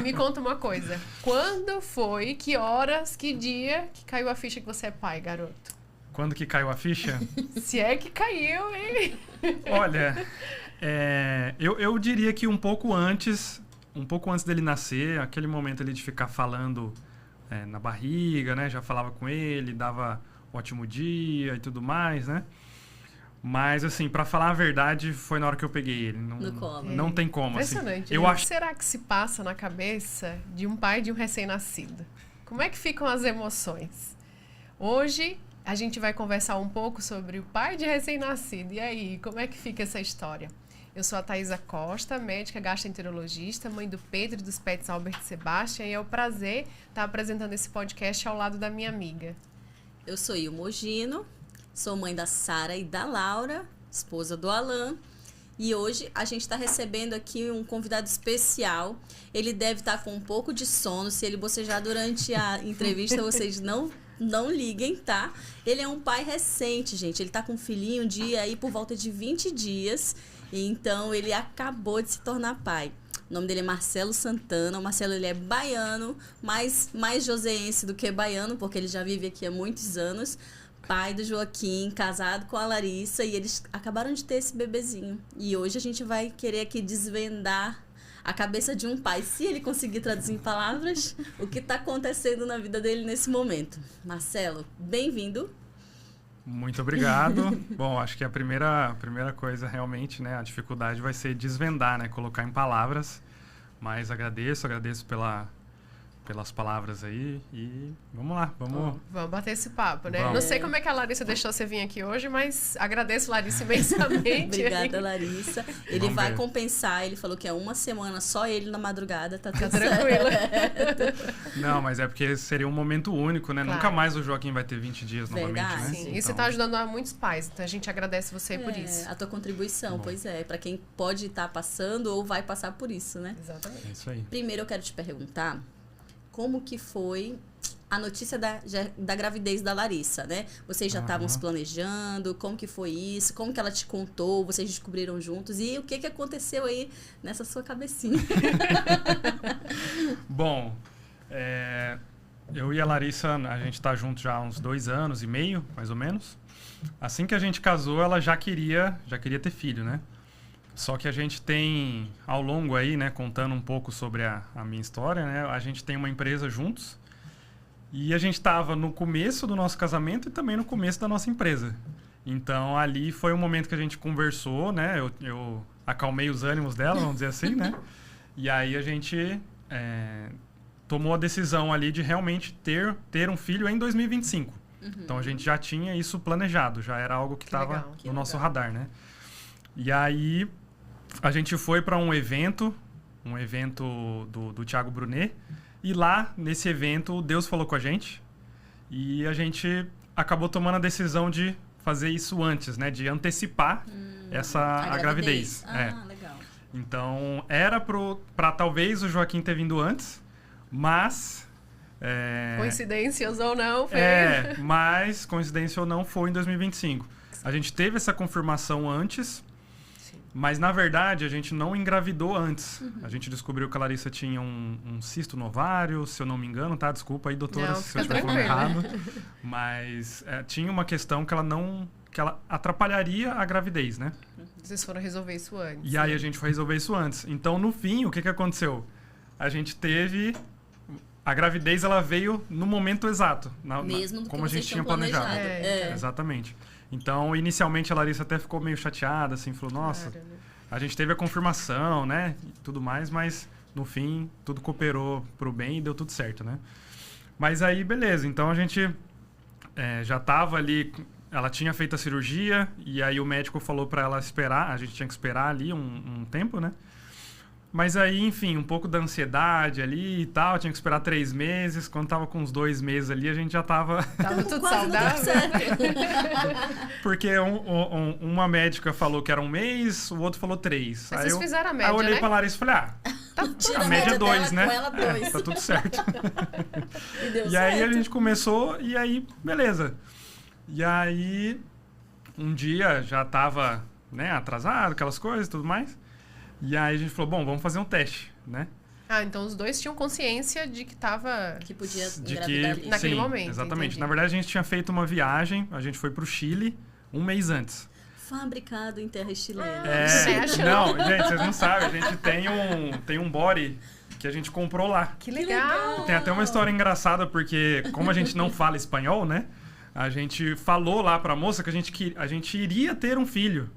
me conta uma coisa. Quando foi, que horas, que dia que caiu a ficha que você é pai, garoto? Quando que caiu a ficha? Se é que caiu, hein? Olha, eu diria que um pouco antes dele nascer, aquele momento ali de ficar falando na barriga, né? Já falava com ele, dava ótimo dia e tudo mais, né? Mas, assim, pra falar a verdade, foi na hora que eu peguei ele. No colo. Não tem como, assim. Impressionante. Eu né? acho... O que será que se passa na cabeça de um pai de um recém-nascido? Como é que ficam as emoções? Hoje, a gente vai conversar um pouco sobre o pai de recém-nascido. E aí, como é que fica essa história? Eu sou a Thaisa Costa, médica gastroenterologista, mãe do Pedro e dos pets Albert e Sebastian, e é um prazer estar apresentando esse podcast ao lado da minha amiga. Eu sou Ilma Ogino, sou mãe da Sara e da Laura, esposa do Alan, e hoje a gente está recebendo aqui um convidado especial. Ele deve estar com um pouco de sono, se ele bocejar durante a entrevista, vocês não liguem, tá? Ele é um pai recente, gente. Ele tá com um filhinho de aí por volta de 20 dias. Então, ele acabou de se tornar pai. O nome dele é Marcelo Santana. O Marcelo, ele é baiano, mais joseense do que baiano, porque ele já vive aqui há muitos anos. Pai do Joaquim, casado com a Larissa, e eles acabaram de ter esse bebezinho. E hoje a gente vai querer aqui desvendar a cabeça de um pai, se ele conseguir traduzir em palavras, o que está acontecendo na vida dele nesse momento. Marcelo, bem-vindo. Muito obrigado. Bom, acho que a primeira coisa realmente, né, a dificuldade vai ser desvendar, né, colocar em palavras. Mas agradeço pelas palavras aí e vamos lá, vamos bater esse papo, né? Vamos. Não sei como é que a Larissa deixou você vir aqui hoje, mas agradeço, Larissa, imensamente. Obrigada, Larissa. Ele Vamos vai ver. compensar, ele falou que é uma semana só ele na madrugada, tá tudo tranquila. Não, mas é porque seria um momento único, né? Claro. Nunca mais o Joaquim vai ter 20 dias Verdade. novamente, né? Sim, Então, e você está ajudando a muitos pais, então a gente agradece você por isso. A tua contribuição, Bom. pois é, para quem pode estar passando ou vai passar por isso, né? Exatamente. é isso aí. Primeiro eu quero te perguntar como que foi a notícia da gravidez da Larissa, né? Vocês já estavam se planejando, como que foi isso? Como que ela te contou? Vocês descobriram juntos? E o que aconteceu aí nessa sua cabecinha? Bom, eu e a Larissa, a gente tá junto já há uns 2 anos e meio, mais ou menos. Assim que a gente casou, ela já queria ter filho, né? Só que a gente tem, ao longo aí, né, contando um pouco sobre a minha história, né, a gente tem uma empresa juntos e a gente estava no começo do nosso casamento e também no começo da nossa empresa. Então, ali foi um momento que a gente conversou, né, eu acalmei os ânimos dela, vamos dizer assim, né, e aí a gente tomou a decisão ali de realmente ter um filho em 2025. Então, a gente já tinha isso planejado, já era algo que estava no nosso radar, né. E aí a gente foi para um evento do Thiago Brunet, e lá, nesse evento, Deus falou com a gente, e a gente acabou tomando a decisão de fazer isso antes, né? De antecipar a gravidez. Legal. Então, era para talvez o Joaquim ter vindo antes, mas... Coincidências ou não, foi. Mas, coincidência ou não, foi em 2025. A gente teve essa confirmação antes... Mas, na verdade, a gente não engravidou antes. A gente descobriu que a Larissa tinha um cisto no ovário, se eu não me engano, tá? Desculpa aí, doutora, não, se eu estiver falando errado. Mas tinha uma questão que ela atrapalharia a gravidez, né? Vocês foram resolver isso antes. E aí a gente foi resolver isso antes. Então, no fim, o que aconteceu? A gente teve... A gravidez, ela veio no momento exato. Mesmo do como que a gente vocês tinha tinham planejado. Exatamente. Então, inicialmente, a Larissa até ficou meio chateada, assim, falou, nossa, a gente teve a confirmação, né, e tudo mais, mas, no fim, tudo cooperou pro bem e deu tudo certo, né. Mas aí, beleza, então a gente já tava ali, ela tinha feito a cirurgia, e aí o médico falou pra ela esperar, a gente tinha que esperar ali um tempo, né. Mas aí, enfim, um pouco da ansiedade ali e tal, tinha que esperar 3 meses. Quando tava com uns 2 meses ali, a gente já tava... Tava tudo Quase saudável. Porque uma médica falou que era 1 mês, o outro falou 3. Mas vocês fizeram a média, aí eu olhei né? pra Larissa e falei, Tira a média é 2, dela, né? Com ela 2. Tá tudo certo. E deu E aí certo. a gente começou e aí, beleza. E aí, um dia já tava, né, atrasado, aquelas coisas e tudo mais. E aí a gente falou, bom, vamos fazer um teste, né? Ah, então os dois tinham consciência de que tava... Que podia De engravidar que, ali. Naquele sim, momento, exatamente. entendi. Na verdade, a gente tinha feito uma viagem, a gente foi pro Chile um mês antes. Fabricado em terra chilena. International. Não, gente, vocês não sabem, a gente tem um body que a gente comprou lá. Que legal! Tem até uma história engraçada, porque como a gente não fala espanhol, né? A gente falou lá pra moça que a gente iria ter um filho.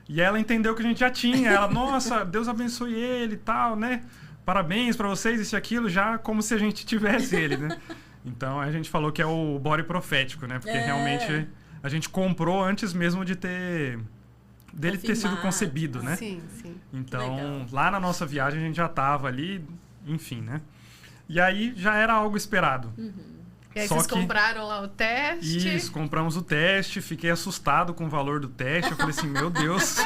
E ela entendeu que a gente já tinha. Ela, nossa, Deus abençoe ele e tal, né? Parabéns pra vocês, isso e aquilo, já como se a gente tivesse ele, né? Então a gente falou que é o body profético, né? Porque realmente a gente comprou antes mesmo de dele ter sido Confirmar. concebido, né? Sim, sim. Então, legal. lá na nossa viagem a gente já tava ali, enfim, né? E aí já era algo esperado. E aí Só vocês que- compraram lá o teste. Isso, compramos o teste, fiquei assustado com o valor do teste. Eu falei assim, meu Deus.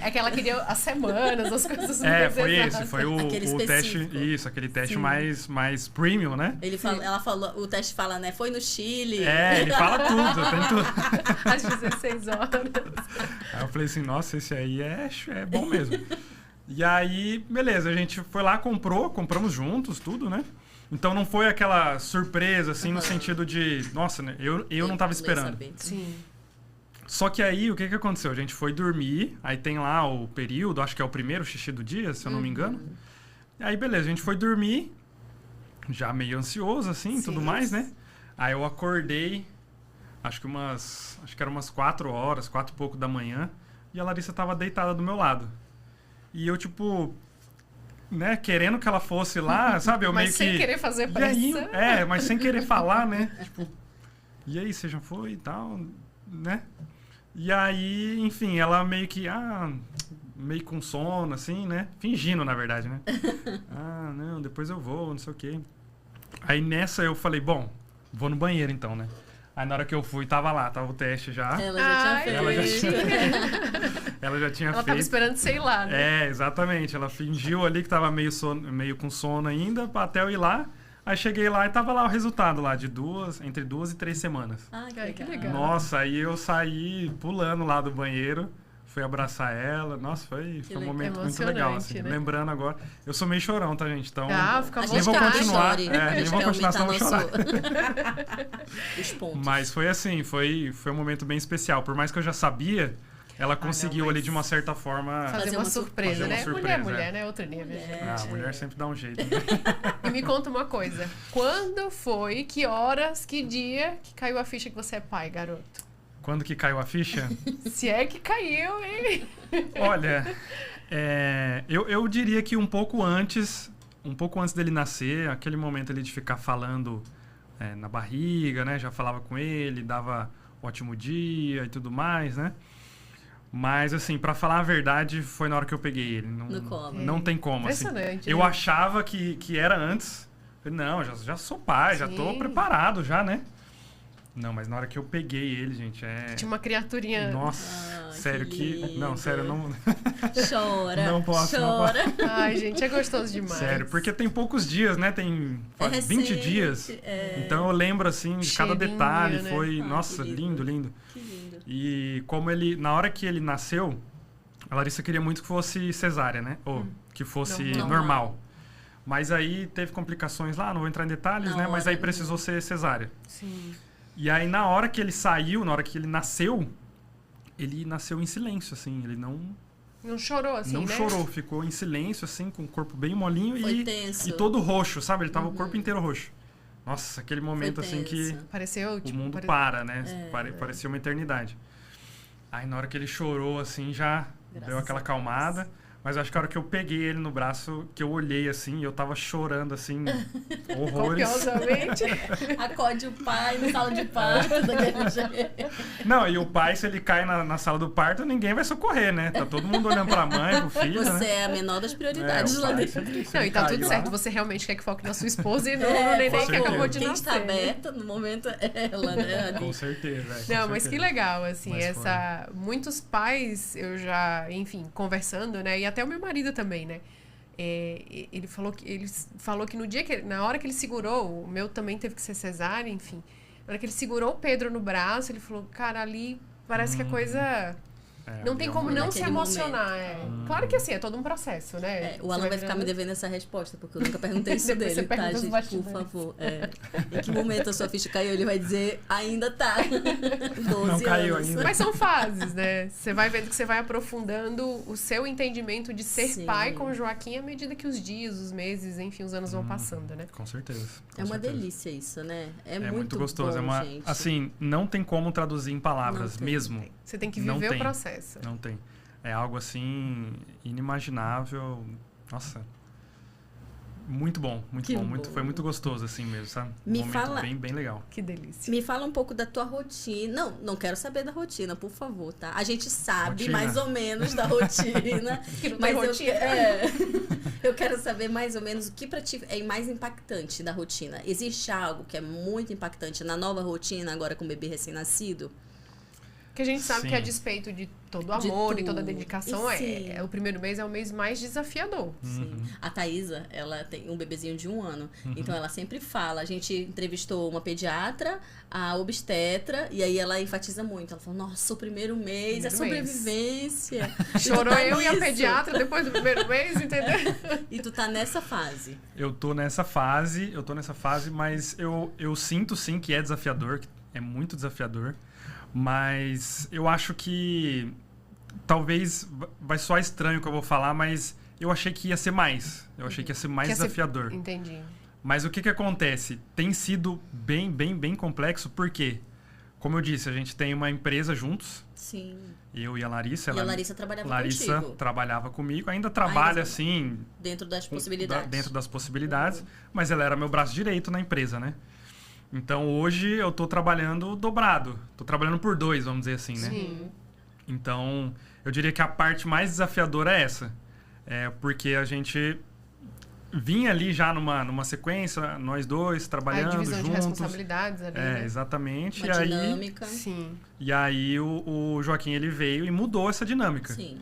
É que ela queria as semanas, as coisas Foi exatas. esse, foi Aquele o teste. específico. Isso, aquele teste Sim. mais premium, né? Ela falou, o teste fala, né? Foi no Chile. Ele fala tudo, tem tudo. Às 16 horas. Aí eu falei assim, nossa, esse aí é bom mesmo. E aí, beleza, a gente foi lá, compramos juntos, tudo, né? Então não foi aquela surpresa, assim, no sentido de, nossa, né? Eu não tava esperando. Sim. Só que aí, o que aconteceu? A gente foi dormir, aí tem lá o período, acho que é o primeiro xixi do dia, se eu não me engano. E aí, beleza, a gente foi dormir, já meio ansioso, assim, Sim. tudo mais, né? Aí eu acordei, acho que eram umas 4 horas, 4 e pouco da manhã, e a Larissa tava deitada do meu lado. E eu, tipo, né, querendo que ela fosse lá, sabe? Eu Mas meio sem que... querer fazer E aí, pressa. mas sem querer falar, né? Tipo, e aí, você já foi e tal, né? E aí, enfim, ela meio que, meio com sono, assim, né? Fingindo, na verdade, né? Não, depois eu vou, não sei o quê. Aí nessa eu falei, bom, vou no banheiro então, né? Aí na hora que eu fui, tava o teste já. Ela já Ai, tinha Ela já feito. Ela já tinha Ela tava feito. esperando, sei lá, né? Exatamente. Ela fingiu ali que tava meio com sono ainda, até eu ir lá. Aí cheguei lá e tava lá o resultado lá, entre 2 e 3 semanas. Ai, que legal. Nossa, aí eu saí pulando lá do banheiro, fui abraçar ela. Nossa, foi um momento muito legal, assim. Emocionante, né? Lembrando agora, eu sou meio chorão, tá, gente? Então, Fica à A nem gente vou vontade. quer continuar. que chore. A Nem gente vou quer continuar, senão aumentar eu vou chorar. Os pontos. Mas foi assim, foi um momento bem especial. Por mais que eu já sabia, ela conseguiu mas ali de uma certa forma. Fazer uma surpresa, fazer uma né? surpresa, Mulher, né? Outro nível. A mulher sempre dá um jeito. Né? E me conta uma coisa. Quando foi, que horas, que dia que caiu a ficha que você é pai, garoto? Quando que caiu a ficha? Se é que caiu, hein? Olha, eu diria que um pouco antes dele nascer, aquele momento ali de ficar falando na barriga, né? Já falava com ele, dava ótimo dia e tudo mais, né? Mas, assim, pra falar a verdade, foi na hora que eu peguei ele. No colo. Não tem como, assim. Impressionante, Eu né? achava que era antes. Falei, não, já sou pai, já tô Sim. preparado já, né? Não, mas na hora que eu peguei ele, gente, Tinha uma criaturinha. Nossa, Ah, sério que que... Não, lindo. sério, não... Chora. Não posso, não chora. Ai, gente, é gostoso demais. Sério, porque tem poucos dias, né? Tem faz 20 recente, dias. Então eu lembro, assim, de cada Cheirinho, detalhe. né? Foi, Ai, nossa, que lindo, lindo. lindo. Que lindo. E como ele, na hora que ele nasceu, a Larissa queria muito que fosse cesárea, né? Ou que fosse Normal. normal. Mas aí teve complicações lá, não vou entrar em detalhes, Na né? Mas hora, aí precisou ser cesárea. Sim. E aí na hora que ele saiu, na hora que ele nasceu em silêncio, assim. Ele não Chorou, assim, né? chorou, ficou em silêncio, assim, com o corpo bem molinho Foi tenso. e todo roxo, sabe? Ele tava o corpo inteiro roxo. Nossa, aquele momento, assim, que tenso. Pareceu, o tipo... mundo para, né? Parecia uma eternidade. Aí na hora que ele chorou, assim, já deu Graças aquela a Deus. acalmada. Mas eu acho que a hora que eu peguei ele no braço, que eu olhei, assim, e eu tava chorando, assim, horrores. Copiosamente. Acorde o pai na sala de parto daquele jeito. Não, e o pai, se ele cai na sala do parto, ninguém vai socorrer, né? Tá todo mundo olhando pra mãe, pro filho, Você né? é a menor das prioridades o lá pai, dentro. se Não, ele e tá cair tudo lá- certo. Você realmente quer que foque na sua esposa e no É, neném com que certeza. acabou de Quem nascer. está né? aberta no momento é ela, né? Ali. Com certeza. com Não, mas que certeza. legal, assim, Mas muitos pais, eu já, enfim, conversando, né, e até o meu marido também, né, ele falou que no dia na hora que ele segurou, o meu também teve que ser cesárea, enfim, na hora que ele segurou o Pedro no braço, ele falou, cara, ali parece que a coisa Não tem como não se Naquele emocionar. Claro que assim, é todo um processo, né? O Alan vai ficar me devendo essa resposta, porque eu nunca perguntei isso Depois você dele, tá, pergunta os gente? bastidores. Por favor. Em que momento a sua ficha caiu? Ele vai dizer, ainda tá. 12 Não caiu anos. ainda. Mas são fases, né? Você vai vendo que você vai aprofundando o seu entendimento de ser Sim. pai com o Joaquim à medida que os dias, os meses, enfim, os anos vão passando, né? Com certeza. É uma delícia isso, né? É muito gostoso. bom, É uma, gente. assim, não tem como traduzir em palavras Não tem, mesmo. Você tem que Não viver tem. o processo. Não tem. É algo assim inimaginável. Nossa. Muito bom, muito Que bom. bom. Foi muito gostoso assim mesmo, sabe? Me Momento fala- bem, bem legal. Que delícia. Me fala um pouco da tua rotina. Não quero saber da rotina, por favor, tá? A gente sabe Rotina. mais ou menos da rotina. Que não tem mas rotina. eu quero saber mais ou menos o que pra ti é mais impactante da rotina. Existe algo que é muito impactante na nova rotina agora com o bebê recém-nascido? Que a gente sabe Sim. que a despeito de todo o De amor e tudo. toda a dedicação, E sim. o primeiro mês é o mês mais desafiador. Sim. A Thaísa, ela tem um bebezinho de 1 ano. Então, ela sempre fala. A gente entrevistou uma pediatra, a obstetra, e aí ela enfatiza muito. Ela falou, nossa, o primeiro mês é Primeiro mês. sobrevivência. Chorou E tu tá eu e a nisso. pediatra depois do primeiro mês, entendeu? E tu tá nessa fase. Eu tô nessa fase, mas eu sinto sim que é desafiador, que é muito desafiador. Mas eu acho que talvez vai soar estranho o que eu vou falar, mas eu achei que ia ser mais. Eu achei que ia ser mais Que ia ser- desafiador. Entendi. Mas o que acontece? Tem sido bem, bem, bem complexo, porque, como eu disse, a gente tem uma empresa juntos, Sim. eu e a Larissa. E a Larissa trabalhava Larissa contigo. trabalhava comigo, ainda trabalha assim, Dentro das possibilidades. dentro das possibilidades, mas ela era meu braço direito na empresa, né? Então hoje eu tô trabalhando dobrado, tô trabalhando por 2, vamos dizer assim, né? Sim. Então eu diria que a parte mais desafiadora é essa, porque a gente vinha ali já numa sequência, nós dois A trabalhando divisão de juntos. responsabilidades ali, né? Exatamente. Uma dinâmica. Sim. E aí o Joaquim ele veio e mudou essa dinâmica. Sim.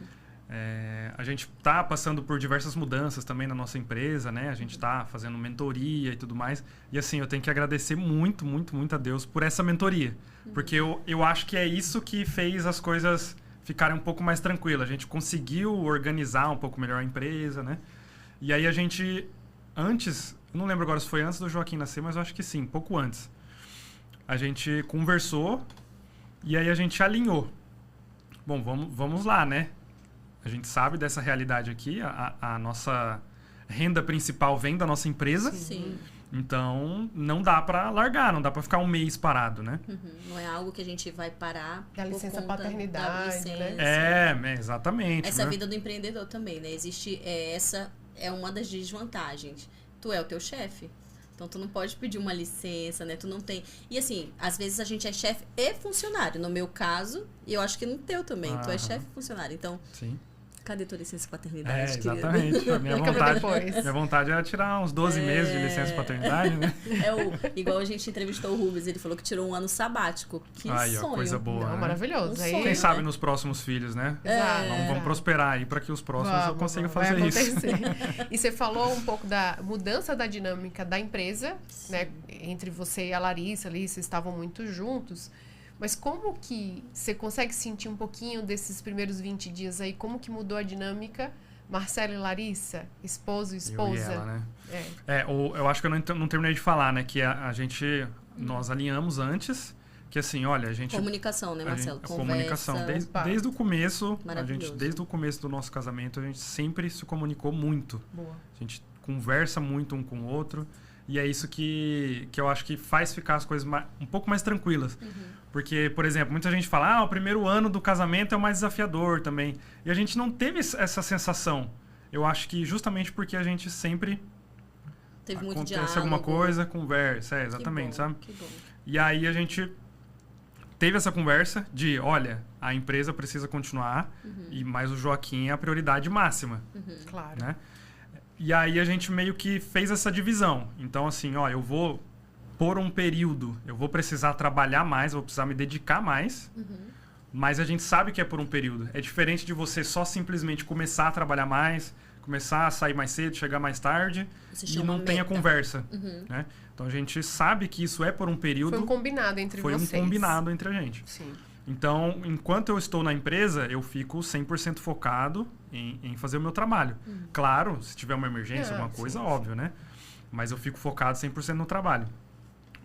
A gente tá passando por diversas mudanças também na nossa empresa, né? A gente tá fazendo mentoria e tudo mais. E assim, eu tenho que agradecer muito, muito, muito a Deus por essa mentoria. Porque eu acho que é isso que fez as coisas ficarem um pouco mais tranquilas. A gente conseguiu organizar um pouco melhor a empresa, né? E aí a gente, antes, eu não lembro agora se foi antes do Joaquim nascer, mas eu acho que sim, pouco antes. A gente conversou e aí a gente alinhou. Bom, vamos lá, né? A gente sabe dessa realidade aqui, a nossa renda principal vem da nossa empresa, Sim. então não dá pra largar, não dá pra ficar um mês parado, né? Não é algo que a gente vai parar Da por licença conta paternidade, da né? licença. Exatamente. Essa né? vida do empreendedor também, né? Existe essa é uma das desvantagens. Tu é o teu chefe. Então tu não pode pedir uma licença, né? Tu não tem. E assim, às vezes a gente é chefe e funcionário. No meu caso, e eu acho que no teu também. Tu é Aham. chefe e funcionário. Então, Sim. cadê tua licença paternidade, querida? Exatamente. A minha Explica pra depois. minha vontade era tirar uns 12 meses de licença paternidade, né? Igual a gente entrevistou o Rubens, ele falou que tirou um ano sabático. Que Aí, ó, sonho. coisa boa. Não, né? maravilhoso. Um Aí, sonho. Quem sabe nos próximos filhos, né? Exato. Vamos prosperar aí para que os próximos eu consiga vai fazer isso. acontecer. E você falou um pouco da mudança da dinâmica da empresa, né? Entre você e a Larissa ali, vocês estavam muito juntos. Mas como que você consegue sentir um pouquinho desses primeiros 20 dias aí? Como que mudou a dinâmica? Marcelo e Larissa, esposo e Eu esposa. e ela, né? É. Eu acho que eu não terminei de falar, né? Que nós alinhamos antes, que assim, olha, a gente... Comunicação, né, Marcelo? A comunicação, Conversa. desde o começo, Maravilhoso. desde o começo do nosso casamento, a gente sempre se comunicou muito. Boa. A gente conversa muito um com o outro. E é isso que eu acho que faz ficar as coisas um pouco mais tranquilas. Porque, por exemplo, muita gente fala, o primeiro ano do casamento é o mais desafiador também. E a gente não teve essa sensação. Eu acho que justamente porque a gente sempre Teve muito acontece diálogo. alguma coisa, conversa, exatamente, sabe? Que bom. E aí a gente teve essa conversa de, olha, a empresa precisa continuar, mas o Joaquim é a prioridade máxima, Claro. né? E aí a gente meio que fez essa divisão. Então, assim, eu vou, por um período, eu vou precisar trabalhar mais, vou precisar me dedicar mais, mas a gente sabe que é por um período. É diferente de você só simplesmente começar a trabalhar mais, começar a sair mais cedo, chegar mais tarde Você e chama não tem a meta. conversa, né? Então a gente sabe que isso é por um período. Foi um combinado entre Foi vocês. um combinado entre a gente. Sim. Então, enquanto eu estou na empresa, eu fico 100% focado em fazer o meu trabalho. Claro, se tiver uma emergência, alguma coisa, óbvio, né? Mas eu fico focado 100% no trabalho.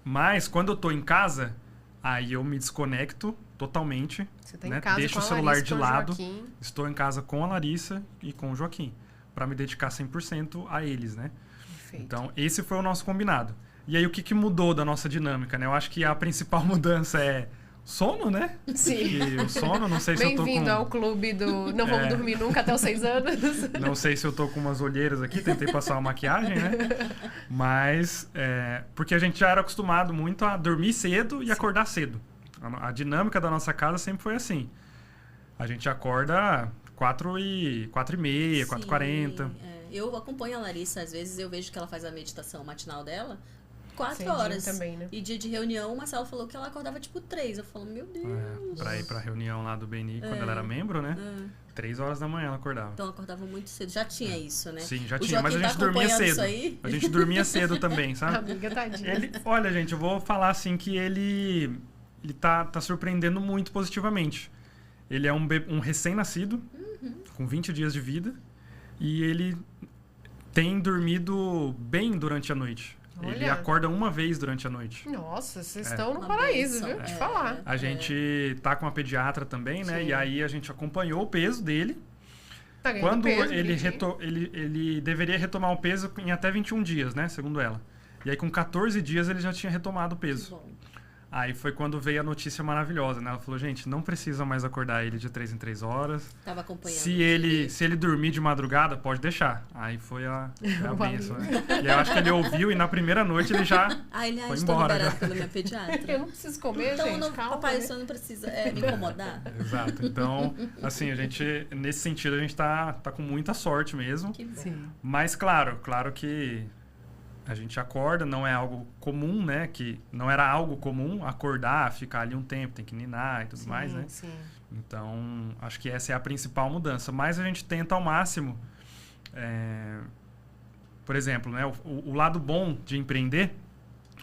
Mas, quando eu estou em casa, aí eu me desconecto totalmente. Você tá né? em casa Deixo com o a celular Larissa, de com o lado. Joaquim. Estou em casa com a Larissa e com o Joaquim. Para me dedicar 100% a eles, né? Perfeito. Então, esse foi o nosso combinado. E aí, o que mudou da nossa dinâmica, né? Eu acho que a principal mudança é sono, né? Sim. E o sono, não sei se eu tô com... Bem-vindo ao clube do não vamos dormir nunca até os 6 anos. Não sei se eu tô com umas olheiras aqui, tentei passar uma maquiagem, né? Mas, porque a gente já era acostumado muito a dormir cedo e acordar cedo. A dinâmica da nossa casa sempre foi assim. A gente acorda 4h30, 4h40. Eu acompanho a Larissa, às vezes eu vejo que ela faz a meditação matinal dela 4 Cedinho horas. também, né? E dia de reunião, o Marcelo falou que ela acordava tipo 3. Eu falo, meu Deus. Pra ir pra reunião lá do BNI, quando ela era membro, né? 3 horas da manhã ela acordava. Então ela acordava muito cedo. Já tinha isso, né? Sim, já O tinha, mas a Joaquim gente tá dormia acompanhando cedo. isso aí? A gente dormia cedo também, sabe? Amiga, tadinha. Olha, gente, eu vou falar assim que ele tá surpreendendo muito positivamente. Ele é um recém-nascido, com 20 dias de vida, e ele tem dormido bem durante a noite. Ele Olha. acorda uma vez durante a noite. Nossa, vocês estão no Uma paraíso, bênção. viu? Te falar. A gente tá com uma pediatra também, né? Sim. E aí a gente acompanhou o peso dele. Tá ganhando Quando peso, ele, bonitinho. ele deveria retomar o peso em até 21 dias, né? Segundo ela. E aí com 14 dias ele já tinha retomado o Que peso. bom. Aí foi quando veio a notícia maravilhosa, né? Ela falou, gente, não precisa mais acordar ele de 3 em 3 horas. Tava acompanhando. Se ele dormir de madrugada, pode deixar. Aí foi a bênção, né? E eu acho que ele ouviu e na primeira noite ele já Ele foi estou embora. liberada Já. pela minha pediatra. Eu não preciso comer, Então, gente. não, Calma, papai, né? o senhor não precisa me incomodar. Exato. Então, assim, a gente, nesse sentido, a gente tá com muita sorte mesmo. Que bom. Sim. Mas, claro que a gente acorda, não é algo comum, né? Que não era algo comum acordar, ficar ali um tempo, tem que ninar e tudo mais, né? Sim. Então, acho que essa é a principal mudança. Mas a gente tenta ao máximo, por exemplo, né? O lado bom de empreender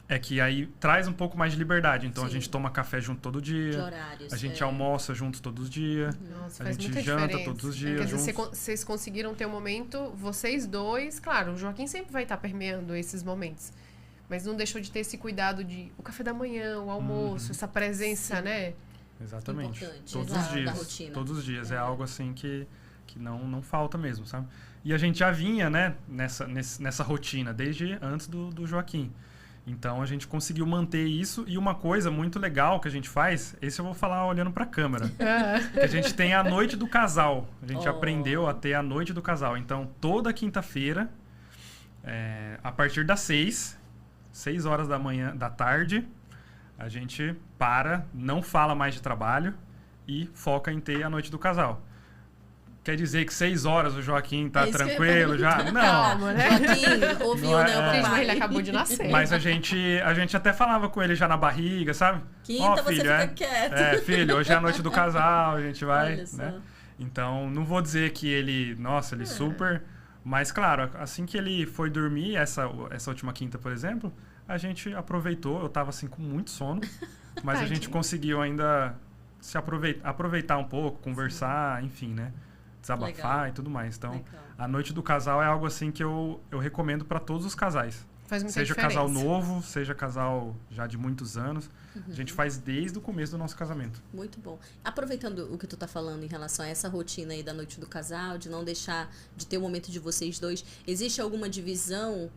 é que aí traz um pouco mais de liberdade. Então, Sim. a gente toma café junto todo dia. De horários. A gente almoça juntos todos os dias. Nossa, A faz gente muita janta diferença. todos os Quer dias dizer, juntos. vocês conseguiram ter um momento, vocês dois, claro, o Joaquim sempre vai estar permeando esses momentos, mas não deixou de ter esse cuidado de o café da manhã, o almoço, essa presença, Sim. né? Exatamente. Importante, Todos da os dias. rotina. Todos os dias. É algo assim que não falta mesmo, sabe? E a gente já vinha, né, nessa rotina, desde antes do Joaquim. Então a gente conseguiu manter isso. E uma coisa muito legal que a gente faz, esse eu vou falar olhando pra câmera. Que a gente tem a noite do casal. A gente aprendeu a ter a noite do casal. Então toda quinta-feira, a partir das 6 horas da tarde, a gente não fala mais de trabalho e foca em ter a noite do casal. Quer dizer que 6 horas o Joaquim tá isso que eu ia tranquilo já? perguntar. Não. Calma, né? Joaquim, ouviu, Não é- né, o Gente, mas papai? ele acabou de nascer. Mas a gente até falava com ele já na barriga, sabe? Quinta, Ó, você filho, fica quieto. filho, hoje é a noite do casal, a gente vai, Olha só. né? Então, não vou dizer que ele super... Mas, claro, assim que ele foi dormir, essa última quinta, por exemplo, a gente aproveitou, eu tava assim com muito sono, mas a gente Tadinho. conseguiu ainda se aproveitar um pouco, conversar, enfim, né? Desabafar Legal. e tudo mais. Então, Legal. a noite do casal é algo assim que eu recomendo para todos os casais. Faz muita Seja diferença. casal novo, seja casal já de muitos anos. A gente faz desde o começo do nosso casamento. Muito bom. Aproveitando o que tu tá falando em relação a essa rotina aí da noite do casal, de não deixar de ter o momento de vocês dois, existe alguma divisão?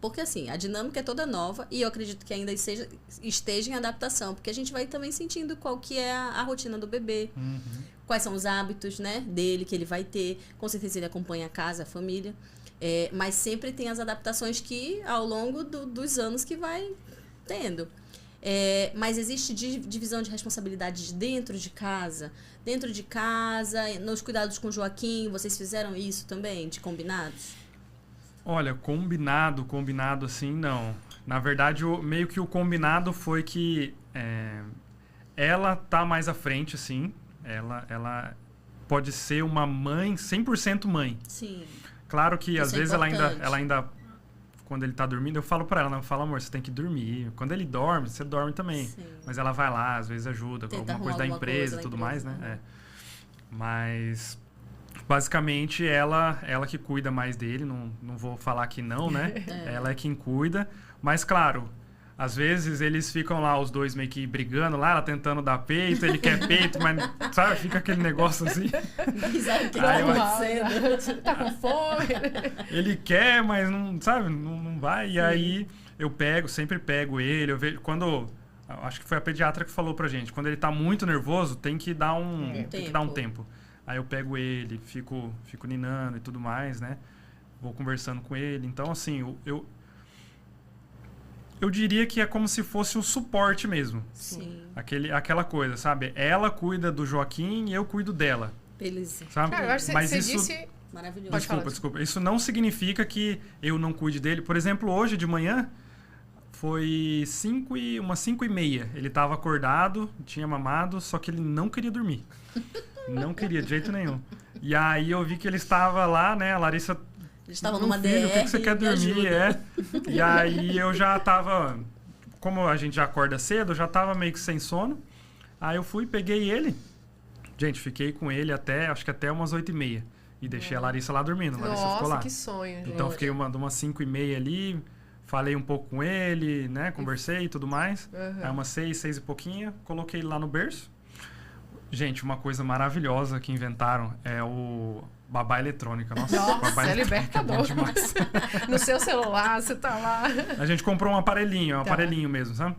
Porque assim, a dinâmica é toda nova e eu acredito que ainda esteja em adaptação, porque a gente vai também sentindo qual que é a rotina do bebê, quais são os hábitos, né, dele que ele vai ter. Com certeza ele acompanha a casa, a família. Mas sempre tem as adaptações que ao longo dos anos que vai tendo. Mas existe divisão de responsabilidades dentro de casa? Dentro de casa, nos cuidados com o Joaquim, vocês fizeram isso também, de combinados? Olha, combinado assim, não. Na verdade, meio que o combinado foi que ela tá mais à frente, assim. Ela pode ser uma mãe, 100% mãe. Sim. Claro que Isso às é vezes importante. ela ainda quando ele tá dormindo, eu falo pra ela, não, eu falo, amor, você tem que dormir. Quando ele dorme, você dorme também. Sim. Mas ela vai lá, às vezes ajuda, Tenta alguma coisa da arrumar empresa e da tudo empresa, mais, né? Mas, basicamente, ela que cuida mais dele, não vou falar que não, né? Ela é quem cuida. Mas, claro, às vezes eles ficam lá, os dois meio que brigando lá, ela tentando dar peito, ele quer peito, mas, sabe, fica aquele negócio assim. Sabe o que Aí tá eu- acontecendo? Tá com fome? Ele quer, mas não, sabe, não vai. E aí eu sempre pego ele, eu vejo, acho que foi a pediatra que falou pra gente, quando ele tá muito nervoso, tem que dar um tempo. Aí eu pego ele, fico ninando e tudo mais, né? Vou conversando com ele. Então, assim, eu diria que é como se fosse um suporte mesmo. Sim. Aquela coisa, sabe? Ela cuida do Joaquim e eu cuido dela, Beleza. sabe? Cara, eu acho que Mas você isso... disse... Maravilhoso. Pode falar. Desculpa. Isso não significa que eu não cuide dele. Por exemplo, hoje de manhã foi umas 5:30. Ele estava acordado, tinha mamado, só que ele não queria dormir. Não queria, de jeito nenhum. E aí eu vi que ele estava lá, né? A Larissa... Eles estavam "Meu numa filho, DR. o que você quer me dormir?" ajuda. E aí eu já tava... Como a gente já acorda cedo, eu já tava meio que sem sono. Aí eu fui, peguei ele. Gente, fiquei com ele acho que até umas 8:30. E deixei a Larissa lá dormindo. A Larissa ficou lá. Nossa, que sonho, gente. Então fiquei umas 5:30 ali, falei um pouco com ele, né? Conversei e tudo mais. Uhum. Aí umas 6 e pouquinho, coloquei ele lá no berço. Gente, uma coisa maravilhosa que inventaram é o babá eletrônica. Nossa, babá Nossa, é eletrônica libertador. demais. No seu celular, você tá lá. A gente comprou um aparelhinho, Tá. mesmo, sabe?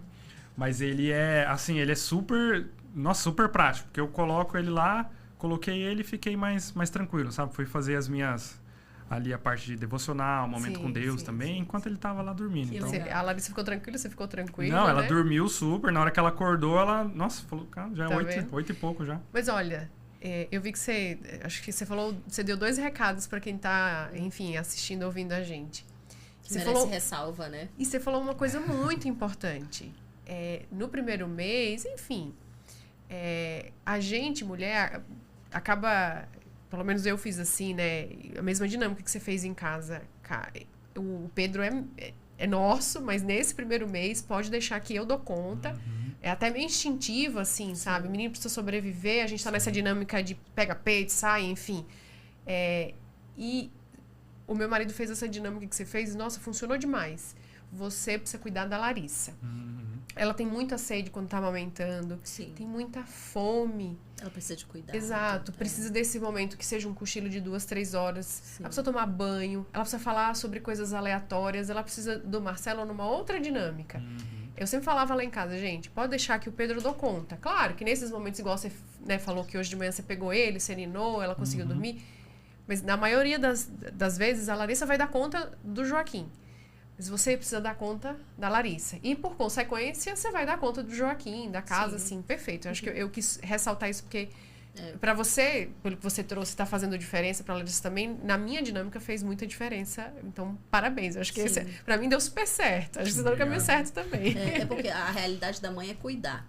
Mas ele é, assim, ele é super, nossa, super prático. Porque eu coloco ele lá, coloquei ele e fiquei mais tranquilo, sabe? Fui fazer ali a parte de devocional, um momento Sim, com Deus sim, também, sim, enquanto ele tava lá dormindo. Que Então, legal. A Larissa ficou tranquila, você ficou tranquila, não, ela né? dormiu super. Na hora que ela acordou, ela, nossa, falou, cara, já é Tá 8 vendo? e pouco já. Mas olha, eu vi que acho que você falou, você deu 2 recados para quem tá, enfim, assistindo, ouvindo a gente. Que Você merece falou, ressalva, né? e você falou uma coisa muito importante. No primeiro mês, enfim, a gente, mulher, acaba, pelo menos eu fiz assim, né? A mesma dinâmica que você fez em casa. O Pedro é nosso, mas nesse primeiro mês pode deixar que eu dou conta. É até meio instintivo, assim, sabe? O menino precisa sobreviver, a gente tá nessa dinâmica de pega peito, sai, enfim. E o meu marido fez essa dinâmica que você fez, nossa, funcionou demais. Você precisa cuidar da Larissa. Ela tem muita sede quando tá amamentando, Sim. tem muita fome. Ela precisa de cuidado. Exato, precisa desse momento que seja um cochilo de 2, 3 horas. Sim. Ela precisa tomar banho, ela precisa falar sobre coisas aleatórias, ela precisa do Marcelo numa outra dinâmica. Eu sempre falava lá em casa, gente, pode deixar que o Pedro dou conta. Claro que nesses momentos, igual você, né, falou que hoje de manhã você pegou ele, serenou, ela conseguiu dormir. Mas na maioria das vezes, a Larissa vai dar conta do Joaquim. Mas você precisa dar conta da Larissa. E, por consequência, você vai dar conta do Joaquim, da casa, Sim. assim, perfeito. Eu acho que eu quis ressaltar isso porque, pra você, pelo que você trouxe, tá fazendo diferença, pra Larissa também, na minha dinâmica fez muita diferença. Então, parabéns. Eu acho que Sim. pra mim deu super certo. Acho que você tá no caminho Obrigado. certo também. É porque a realidade da mãe é cuidar.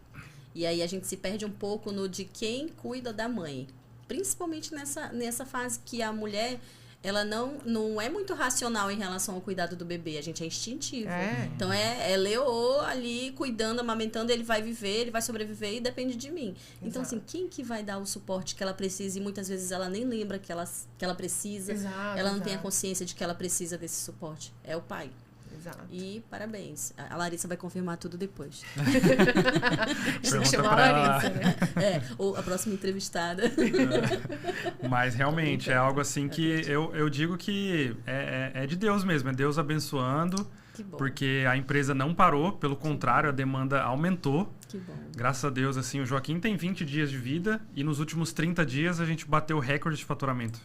E aí a gente se perde um pouco no de quem cuida da mãe. Principalmente nessa fase que a mulher, ela não é muito racional em relação ao cuidado do bebê. A gente é instintivo. Então é Leô ali cuidando, amamentando, ele vai viver, ele vai sobreviver e depende de mim. Então, Exato. assim, quem que vai dar o suporte que ela precisa? E muitas vezes ela nem lembra que ela precisa. Exato, Ela não tem a exato. consciência de que ela precisa desse suporte. É o pai. Exato. E parabéns. A Larissa vai confirmar tudo depois. A gente tem que Pergunta chamar a pra ela. Larissa, né? Ou a próxima entrevistada. Mas realmente é algo assim que eu digo que é de Deus mesmo, é Deus abençoando, Que bom. porque a empresa não parou, pelo contrário, a demanda aumentou. Que bom. Graças a Deus, assim, o Joaquim tem 20 dias de vida e nos últimos 30 dias a gente bateu o recorde de faturamento.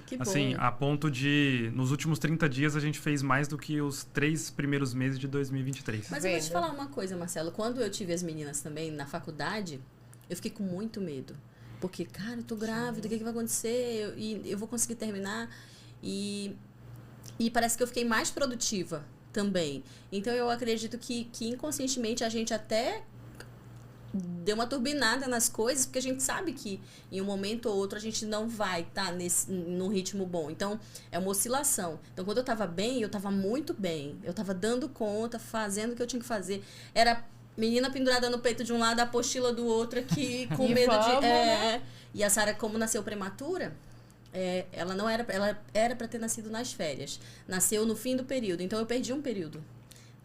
Que bom. Assim, a ponto de, nos últimos 30 dias a gente fez mais do que os 3 primeiros meses de 2023. Mas eu vou te Vendo? falar uma coisa, Marcelo. Quando eu tive as meninas também na faculdade, eu fiquei com muito medo. Porque, cara, eu tô grávida, o que vai acontecer? Eu vou conseguir terminar? E parece que eu fiquei mais produtiva também. Então, eu acredito que inconscientemente a gente até deu uma turbinada nas coisas, porque a gente sabe que em um momento ou outro a gente não vai estar num ritmo bom. Então, é uma oscilação. Então, quando eu estava bem, eu estava muito bem. Eu estava dando conta, fazendo o que eu tinha que fazer. Era menina pendurada no peito de um lado, a apostila do outro aqui, com medo né? E a Sara, como nasceu prematura, ela não era... Ela era para ter nascido nas férias. Nasceu no fim do período. Então, eu perdi um período.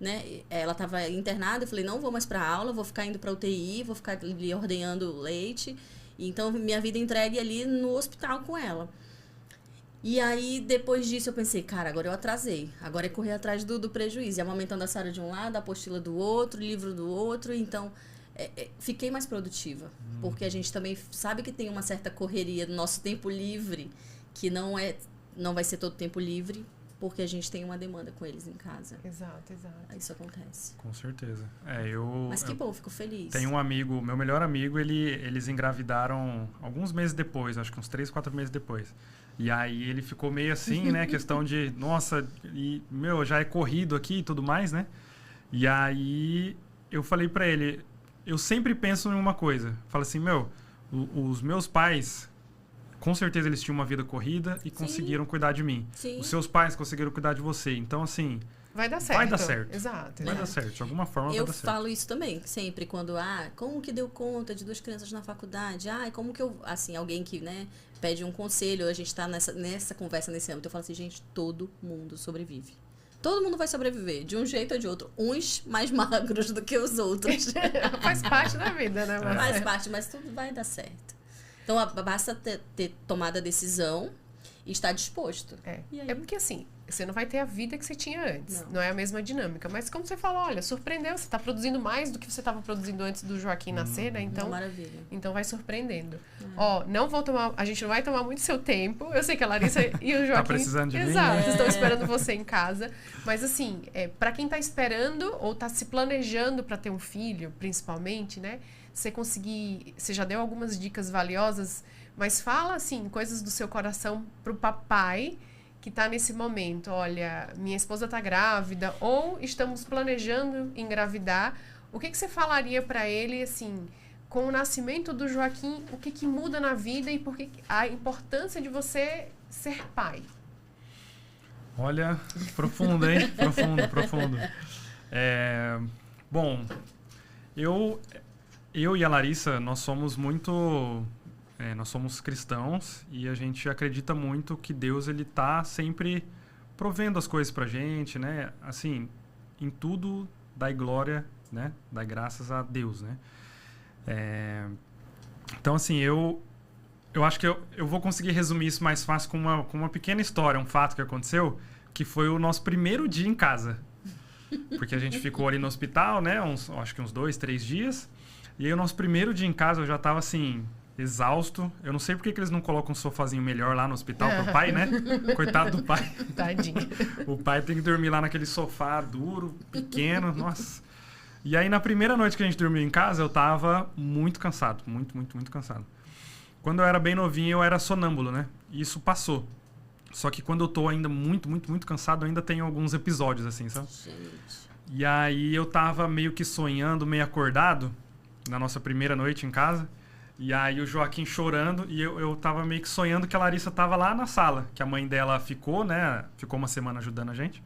Né? Ela estava internada, eu falei, não vou mais para aula, vou ficar indo para UTI, vou ficar ali ordenhando leite. Então, minha vida entregue ali no hospital com ela. E aí, depois disso, eu pensei, cara, agora eu atrasei. Agora é correr atrás do prejuízo. E amamentando a Sara de um lado, a apostila do outro, livro do outro. Então, fiquei mais produtiva. Porque a gente também sabe que tem uma certa correria no nosso tempo livre, que não vai ser todo tempo livre, porque a gente tem uma demanda com eles em casa. Exato. Isso acontece. Com certeza. Mas que bom, fico feliz. Tem um amigo, meu melhor amigo, eles engravidaram alguns meses depois, acho que uns 3, 4 meses depois. E aí ele ficou meio assim, né? Questão de, nossa, já é corrido aqui e tudo mais, né? E aí eu falei pra ele, eu sempre penso em uma coisa. Falo assim, os meus pais... Com certeza eles tinham uma vida corrida e conseguiram cuidar de mim. Sim. Os seus pais conseguiram cuidar de você. Então, assim... Vai dar certo. Vai dar certo. Exato. Vai dar certo. De alguma forma vai dar certo. Eu falo isso também, sempre. Quando, como que deu conta de 2 crianças na faculdade? Como que eu... Assim, alguém que, né, pede um conselho, a gente tá nessa conversa, nesse âmbito. Eu falo assim, gente, todo mundo sobrevive. Todo mundo vai sobreviver, de um jeito ou de outro. Uns mais magros do que os outros. Faz parte da vida, né, Marcela? Faz parte, mas tudo vai dar certo. Então, basta ter tomado a decisão e estar disposto. É porque, assim, você não vai ter a vida que você tinha antes. Não é a mesma dinâmica. Mas como você falou, olha, surpreendeu. Você está produzindo mais do que você estava produzindo antes do Joaquim nascer, né? Então, maravilha. Então vai surpreendendo. A gente não vai tomar muito seu tempo. Eu sei que a Larissa e o Joaquim... Tá precisando de mim? Exato, estão esperando você em casa. Mas, assim, para quem está esperando ou está se planejando para ter um filho, principalmente, né? Você já deu algumas dicas valiosas, mas fala, assim, coisas do seu coração pro papai que tá nesse momento. Olha, minha esposa tá grávida ou estamos planejando engravidar. O que você falaria para ele, assim, com o nascimento do Joaquim, o que muda na vida e por que a importância de você ser pai? Olha, profundo, hein? Profundo. Bom, eu e a Larissa, nós somos nós somos cristãos e a gente acredita muito que Deus, ele tá sempre provendo as coisas pra gente, né? Assim, em tudo dai glória, né? Dai graças a Deus, né? Então, assim, eu acho que eu vou conseguir resumir isso mais fácil com uma pequena história, um fato que aconteceu, que foi o nosso primeiro dia em casa. Porque a gente ficou ali no hospital, né? Acho que uns 2, 3 dias. E aí, o nosso primeiro dia em casa, eu já tava, assim, exausto. Eu não sei por que eles não colocam um sofazinho melhor lá no hospital pro pai, né? Coitado do pai. Tadinho. O pai tem que dormir lá naquele sofá duro, pequeno, nossa. E aí, na primeira noite que a gente dormiu em casa, eu tava muito cansado. Muito cansado. Quando eu era bem novinho, eu era sonâmbulo, né? E isso passou. Só que quando eu tô ainda muito cansado, ainda tem alguns episódios, assim, sabe? Gente. E aí, eu tava meio que sonhando, meio acordado, na nossa primeira noite em casa. E aí o Joaquim chorando e eu tava meio que sonhando que a Larissa tava lá na sala, que a mãe dela ficou, né? Ficou uma semana ajudando a gente.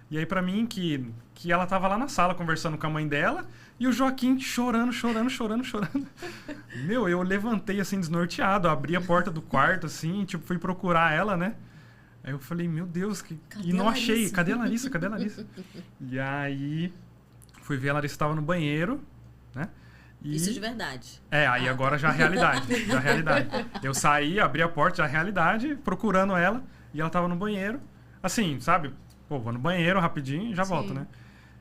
E aí pra mim que ela tava lá na sala conversando com a mãe dela e o Joaquim chorando. Eu levantei assim desnorteado, abri a porta do quarto assim, tipo, fui procurar ela, né? Aí eu falei, meu Deus, e não achei. Cadê a Larissa? E aí fui ver, a Larissa estava no banheiro, né? Isso de verdade. Aí agora já é realidade. Eu saí, abri a porta, já é realidade, procurando ela, e ela tava no banheiro. Assim, sabe? Pô, vou no banheiro rapidinho e já volto, né?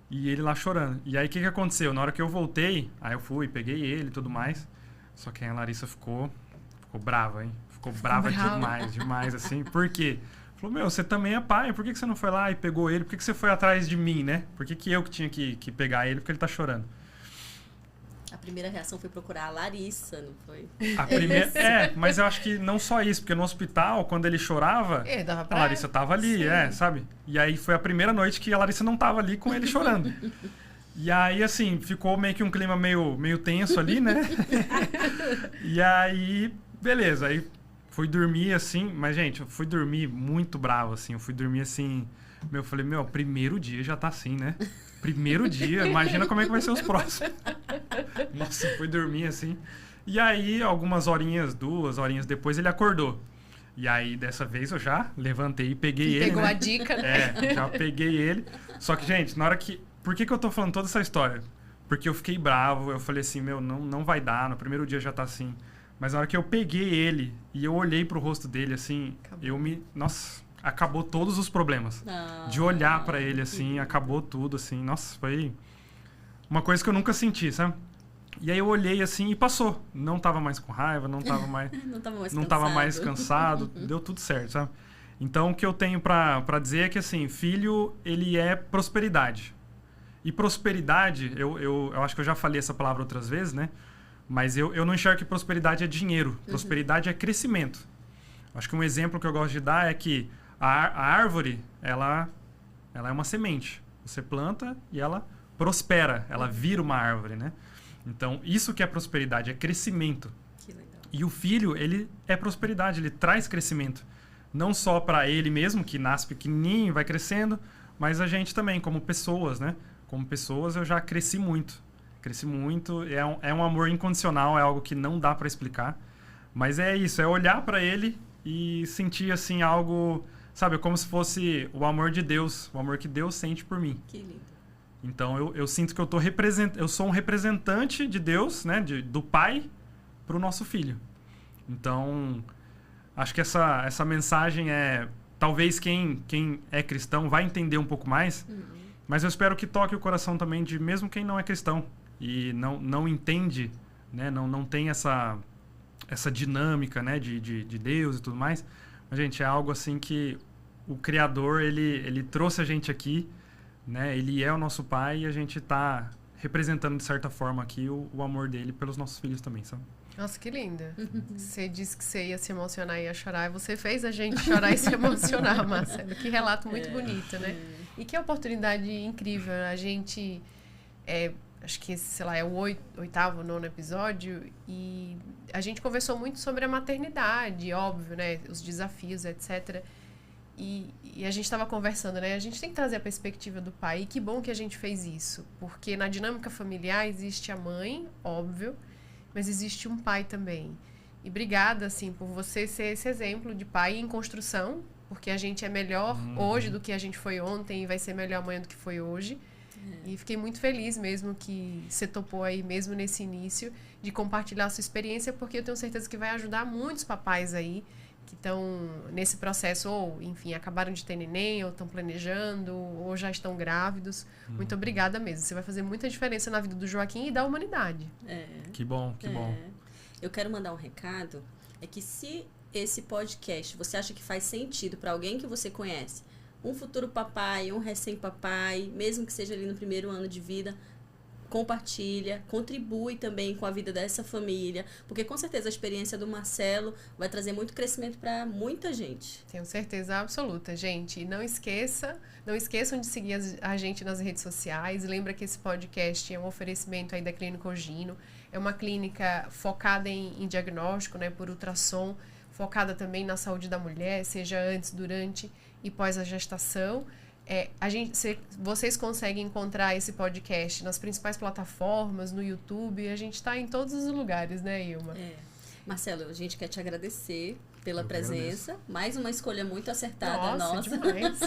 E ele lá chorando. E aí, o que aconteceu? Na hora que eu voltei, aí eu fui, peguei ele e tudo mais. Só que aí a Larissa ficou brava, hein? Ficou brava demais, assim. Por quê? Falou, você também é pai, por que você não foi lá e pegou ele? Por que você foi atrás de mim, né? Por que eu que tinha que pegar ele, porque ele tá chorando? A primeira reação foi procurar a Larissa, não foi? Mas eu acho que não só isso, porque no hospital, quando ele chorava, a Larissa tava ali, sabe? E aí foi a primeira noite que a Larissa não tava ali com ele chorando. E aí, assim, ficou meio que um clima meio tenso ali, né? E aí, beleza. Aí fui dormir, assim... Mas, gente, eu fui dormir muito bravo, assim. Eu fui dormir, assim... Eu falei, primeiro dia já tá assim, né? Primeiro dia, imagina como é que vai ser os próximos. Nossa, fui dormir, assim. E aí, algumas horinhas, 2 horinhas depois, ele acordou. E aí, dessa vez, eu já levantei e peguei ele, Pegou né? a dica, né? Já peguei ele. Só que, gente, na hora que... Por que eu tô falando toda essa história? Porque eu fiquei bravo, eu falei assim, não vai dar, no primeiro dia já tá assim. Mas na hora que eu peguei ele e eu olhei pro rosto dele, assim, Nossa, acabou todos os problemas. De olhar pra ele, assim, acabou tudo, assim. Nossa, foi uma coisa que eu nunca senti, sabe? E aí eu olhei, assim, e passou. Não tava mais com raiva, não tava mais cansado, deu tudo certo, sabe? Então, o que eu tenho pra dizer é que, assim, filho, ele é prosperidade. E prosperidade, eu acho que eu já falei essa palavra outras vezes, né? Mas eu não enxergo que prosperidade é dinheiro. Prosperidade é crescimento. Acho que um exemplo que eu gosto de dar é que a árvore, ela é uma semente. Você planta e ela prospera, ela vira uma árvore, né? Então, isso que é prosperidade, é crescimento. Que legal. E o filho, ele é prosperidade, ele traz crescimento. Não só para ele mesmo, que nasce pequenininho, vai crescendo, mas a gente também, como pessoas, né? Como pessoas, eu já cresci muito. Cresci muito. É um amor incondicional, é algo que não dá para explicar. Mas é isso, é olhar para ele e sentir, assim, algo... Sabe, como se fosse o amor de Deus. O amor que Deus sente por mim. Que lindo. Então, eu sinto que eu sou um representante de Deus, né? Do Pai para o nosso filho. Então, acho que essa mensagem é... Talvez quem é cristão vai entender um pouco mais... Mas eu espero que toque o coração também de mesmo quem não é cristão e não entende, né? Não tem essa dinâmica, né? de Deus e tudo mais. Mas, gente, é algo assim que o Criador, ele trouxe a gente aqui, né? Ele é o nosso Pai e a gente está representando, de certa forma, aqui o amor dele pelos nossos filhos também, sabe? Nossa, que linda. Você disse que você ia se emocionar e ia chorar. E você fez a gente chorar e se emocionar, Marcelo. Que relato muito bonito, né? E que oportunidade incrível. A gente, acho que, sei lá, é o 8º, 9º episódio. E a gente conversou muito sobre a maternidade, óbvio, né? Os desafios, etc. E a gente estava conversando, né? A gente tem que trazer a perspectiva do pai. E que bom que a gente fez isso. Porque na dinâmica familiar existe a mãe, óbvio. Mas existe um pai também. E obrigada, assim, por você ser esse exemplo de pai em construção, porque a gente é melhor hoje do que a gente foi ontem e vai ser melhor amanhã do que foi hoje. E fiquei muito feliz mesmo que você topou aí, mesmo nesse início, de compartilhar a sua experiência, porque eu tenho certeza que vai ajudar muitos papais aí que estão nesse processo, ou, enfim, acabaram de ter neném, ou estão planejando, ou já estão grávidos. Muito obrigada mesmo. Você vai fazer muita diferença na vida do Joaquim e da humanidade. Que bom, que bom. Eu quero mandar um recado, é que se esse podcast você acha que faz sentido para alguém que você conhece, um futuro papai, um recém-papai, mesmo que seja ali no primeiro ano de vida, compartilha, contribui também com a vida dessa família, porque com certeza a experiência do Marcelo vai trazer muito crescimento para muita gente. Tenho certeza absoluta, gente. E não esqueçam de seguir a gente nas redes sociais. Lembra que esse podcast é um oferecimento aí da Clínica Ogino. É uma clínica focada em diagnóstico, né, por ultrassom, focada também na saúde da mulher, seja antes, durante e pós a gestação. Vocês conseguem encontrar esse podcast nas principais plataformas, no YouTube, a gente está em todos os lugares, né, Ilma? Marcelo, a gente quer te agradecer pela presença. Mais uma escolha muito acertada nossa. Demais.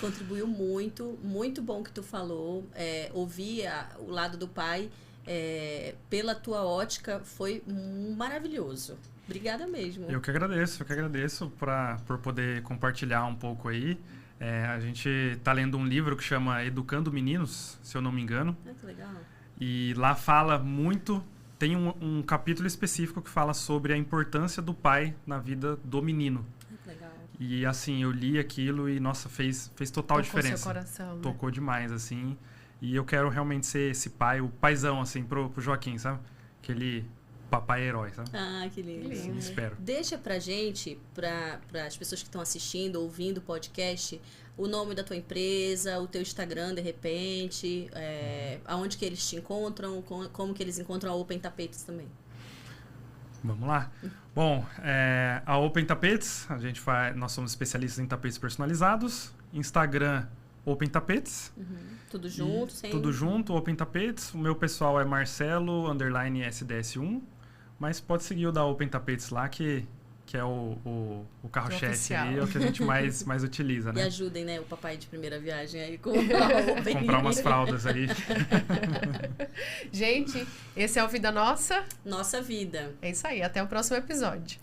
Contribuiu muito, muito bom que tu falou. Ouvir o lado do pai pela tua ótica foi maravilhoso. Obrigada mesmo. Eu que agradeço por poder compartilhar um pouco aí. A gente está lendo um livro que chama Educando Meninos, se eu não me engano. Que legal. E lá fala muito, tem um capítulo específico que fala sobre a importância do pai na vida do menino. Que legal. E assim, eu li aquilo e, nossa, fez total diferença. Tocou seu coração, né? Tocou demais, assim. E eu quero realmente ser esse pai, o paizão, assim, pro Joaquim, sabe? Aquele papai herói, sabe? Ah, que lindo. Sim, espero. Deixa pra gente, para as pessoas que estão assistindo, ouvindo o podcast, o nome da tua empresa, o teu Instagram, de repente, aonde que eles te encontram, como que eles encontram a Open Tapetes também. Vamos lá? Bom, a Open Tapetes, nós somos especialistas em tapetes personalizados. Instagram, Open Tapetes. Tudo junto, Tudo junto, Open Tapetes. O meu pessoal é Marcelo_SDS1. Mas pode seguir o da Open Tapetes lá, que é o carro-chefe aí, é o que a gente mais utiliza, né? E ajudem, né, o papai de primeira viagem aí com a Open. Comprar umas fraldas aí. Gente, esse é o Vida Nossa. Nossa Vida. É isso aí, até o próximo episódio.